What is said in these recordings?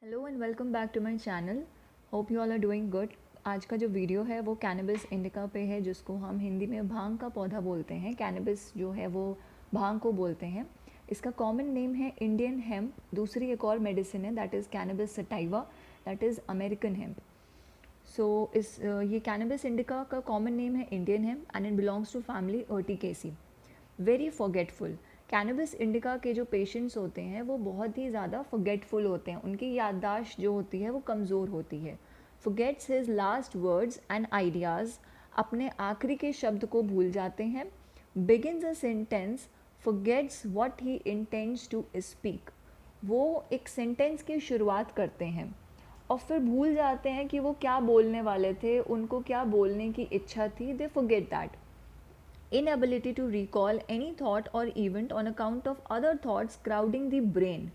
Hello and welcome back to my channel. Hope you all are doing good. आज का जो video है वो कैनबिस इंडिका पे है, जिसको हम हिंदी में भांग का पौधा बोलते हैं। कैनबिस जो है वो भांग को बोलते हैं। इसका कॉमन नेम है इंडियन हेम्प। दूसरी एक और मेडिसिन है that is cannabis sativa, that is American hemp. So ये कैनबिस इंडिका का कॉमन नेम है Indian hemp and it belongs to family urticaceae. Very forgetful. Cannabis indica के जो पेशेंट्स होते हैं वो बहुत ही ज़्यादा फॉरगेटफुल होते हैं। उनकी याददाश्त जो होती है वो कमज़ोर होती है। Forgets his last words and ideas. अपने आखिरी के शब्द को भूल जाते हैं। Begins a sentence, forgets what he intends to speak. वो एक सेंटेंस की शुरुआत करते हैं और फिर भूल जाते हैं कि वो क्या बोलने वाले थे, उनको क्या बोलने की इच्छा थी। They forget that. Inability to recall any thought or event on account of other thoughts crowding the brain.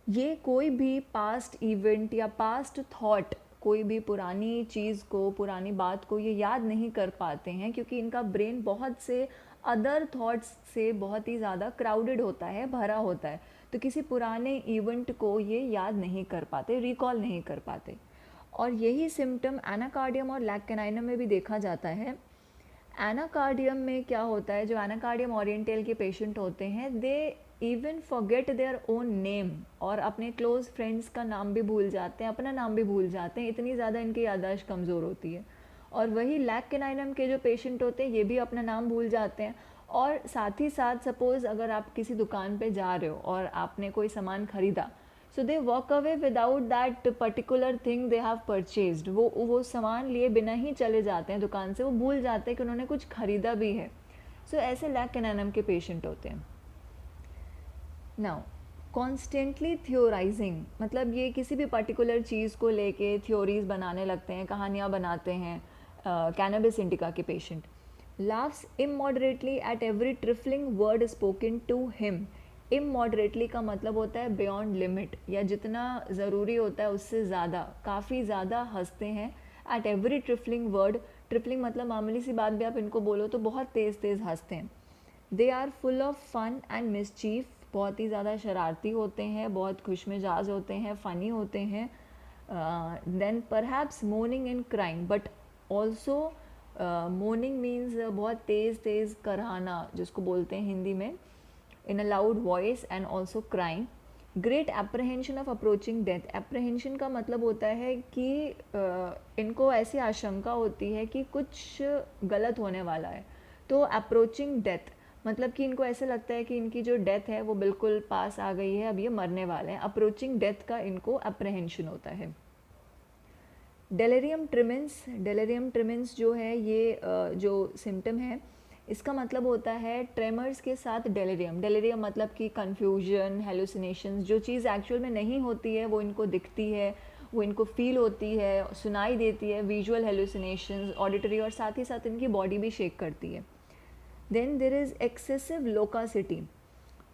ये कोई भी पास्ट इवेंट या पास्ट थॉट, कोई भी पुरानी चीज़ को, पुरानी बात को ये याद नहीं कर पाते हैं क्योंकि इनका ब्रेन बहुत से अदर थॉट्स से बहुत ही ज़्यादा क्राउडेड होता है, भरा होता है। तो किसी पुराने इवेंट को ये याद नहीं कर पाते, रिकॉल नहीं कर पाते। और यही सिम्टम एनाकार्डियम और लैक कैनाइनम में भी देखा जाता है। एनाकार्डियम में क्या होता है, जो एनाकार्डियम ओरिएंटल के पेशेंट होते हैं, they even forget their own name, और अपने क्लोज फ्रेंड्स का नाम भी भूल जाते हैं, अपना नाम भी भूल जाते हैं। इतनी ज़्यादा इनकी याददाश्त कमज़ोर होती है। और वही लैक कैनाइनम के जो पेशेंट होते हैं ये भी अपना नाम भूल जाते हैं। और साथ ही साथ सपोज़ अगर आप किसी दुकान पे जा रहे हो और आपने कोई सामान ख़रीदा, so they walk away without that particular thing they have purchased. वो सामान लिए बिना ही चले जाते हैं दुकान से, वो भूल जाते हैं कि उन्होंने कुछ ख़रीदा भी है। सो ऐसे लैक कैनाइनम के पेशेंट होते हैं। नाउ कॉन्स्टेंटली थियोराइजिंग, मतलब ये किसी भी पर्टिकुलर चीज़ को लेके थ्योरीज बनाने लगते हैं, कहानियाँ बनाते हैं। कैनबिस इंडिका के patient laughs immoderately at every trifling word spoken to him. इमॉडरेटली का मतलब होता है बियॉन्ड लिमिट, या जितना ज़रूरी होता है उससे ज़्यादा, काफ़ी ज़्यादा हंसते हैं। At every trifling word, trifling मतलब मामूली सी बात भी आप इनको बोलो तो बहुत तेज़ तेज़ हंसते हैं। They are full of fun and mischief, बहुत ही ज़्यादा शरारती होते हैं, बहुत खुश मिजाज होते हैं, फ़नी होते हैं। Then perhaps mourning and crying, but also mourning means बहुत तेज़ तेज़ कराना, जिसको बोलते हैं हिंदी में, in a loud voice, and also crying. Great apprehension of approaching death. apprehension का मतलब होता है कि इनको ऐसी आशंका होती है कि कुछ गलत होने वाला है। तो approaching death मतलब कि इनको ऐसे लगता है कि इनकी जो डेथ है वो बिल्कुल पास आ गई है, अब ये मरने वाले हैं। approaching death का इनको apprehension होता है। डेलेरियम ट्रिमेंस, डेलेरियम ट्रिमेंस जो है ये जो सिम्टम है, इसका मतलब होता है ट्रेमर्स के साथ डेलेरियम। डेलेरियम मतलब कि कन्फ्यूजन, हेलुसिनेशंस, जो चीज़ एक्चुअल में नहीं होती है वो इनको दिखती है, वो इनको फील होती है, सुनाई देती है। विजुअल हेलुसिनेशंस, ऑडिटरी, और साथ ही साथ इनकी बॉडी भी शेक करती है। Then there is excessive loquacity.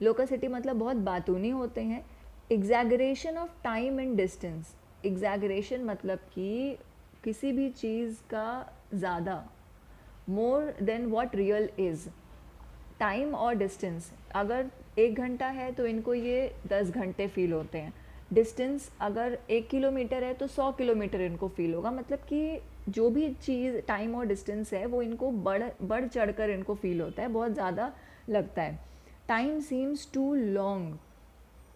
Loquacity मतलब बहुत बातूनी होते हैं। Exaggeration of time and distance. Exaggeration मतलब कि किसी भी चीज़ का ज़्यादा, more than what real is. Time और डिस्टेंस, अगर 1 घंटा है तो इनको ये 10 घंटे फील होते हैं। डिस्टेंस अगर 1 किलोमीटर है तो 100 किलोमीटर इनको फील होगा। मतलब कि जो भी चीज़ टाइम और डिस्टेंस है वो इनको बढ़ चढ़ कर इनको फील होता है, बहुत ज़्यादा लगता है। Time seems too long,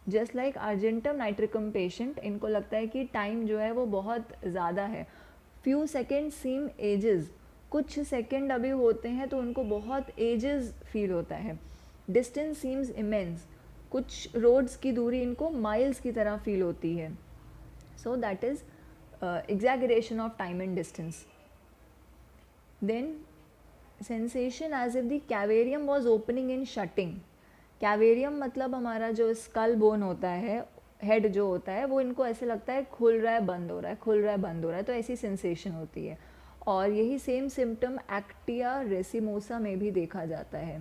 just like argentum nitricum patient, इनको लगता है कि टाइम जो है वो बहुत ज़्यादा है। फ्यू सेकेंड सीम एजेस, कुछ सेकेंड अभी होते हैं तो उनको बहुत एजेस फील होता है। डिस्टेंस सीम्स इमेंस, कुछ रोड्स की दूरी इनको माइल्स की तरह फील होती है। So that is exaggeration of time and distance. Then sensation as if the calvarium was opening in shutting. Calvarium मतलब हमारा जो स्कल बोन होता है, हेड जो होता है, वो इनको ऐसे लगता है खुल रहा है बंद हो रहा है, खुल रहा है बंद हो रहा है, तो ऐसी सेंसेशन होती है। और यही सेम सिम्टम एक्टिया रेसिमोसा में भी देखा जाता है।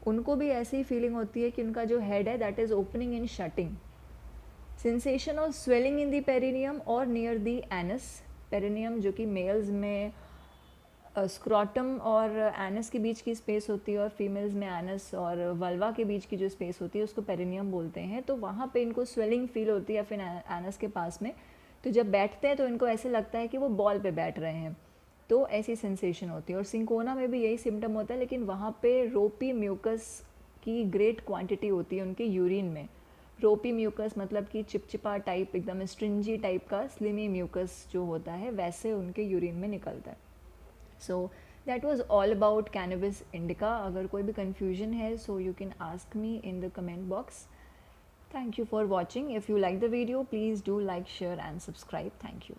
उनको भी ऐसी फीलिंग होती है कि उनका जो हेड है that is opening in shutting. Sensation of swelling in the perineum और नियर द एनस। पेरिनियम जो कि मेल्स में स्क्रॉटम और एनस के बीच की स्पेस होती है और फीमेल्स में एनस और वल्वा के बीच की जो स्पेस होती है उसको पेरिनियम बोलते हैं। तो वहाँ पे इनको स्वेलिंग फील होती है फिर एनस के पास में। तो जब बैठते हैं तो इनको ऐसे लगता है कि वो बॉल पे बैठ रहे हैं, तो ऐसी सेंसेशन होती है। और सिंकोना में भी यही सिम्टम होता है, लेकिन वहाँ पे रोपी म्यूकस की ग्रेट क्वांटिटी होती है उनके यूरिन में। रोपी म्यूकस मतलब कि चिपचिपा टाइप, एकदम स्ट्रिंजी टाइप का स्लिमी म्यूकस जो होता है वैसे उनके यूरिन में निकलता है। So that was all about cannabis indica. अगर कोई भी कन्फ्यूजन है so you can ask me in the comment box. Thank you for watching. If you like the video, please do like, share and subscribe. Thank you.